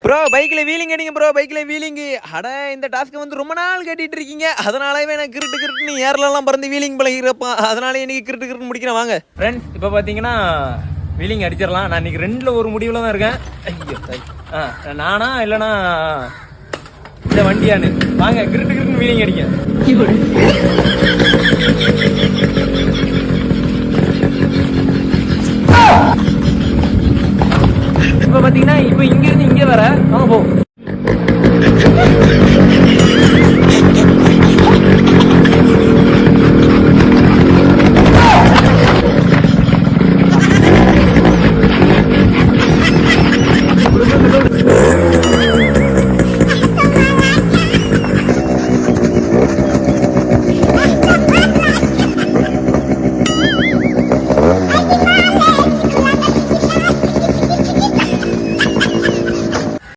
Bro பைக்ல wheeling அடிங்க bro, பைக்ல வீலிங். அட இந்த டாஸ்க் வந்து ரொம்ப நாள் கேட்டிட்டு இருக்கீங்க, அதனாலவே எனக்கு கிருட்டு ஏர்லாம் பறந்து வீலிங் பழகிறப்பா, அதனால எனக்கு கிருட்டு முடிக்கிறேன் வாங்க ஃப்ரெண்ட்ஸ். இப்போ பார்த்தீங்கன்னா வீலிங் அடிச்சிடலாம். நான் இன்னைக்கு ரெண்டுல ஒரு முடிவில் தான் இருக்கேன். ஐயோ நானா இல்லைனா இந்த வண்டியானு, வாங்க கிருட்டு வீலிங் அடிக்க. இப்போ பார்த்தீங்கன்னா இப்போ இங்கேருந்து இங்கே வர வாங்க போ.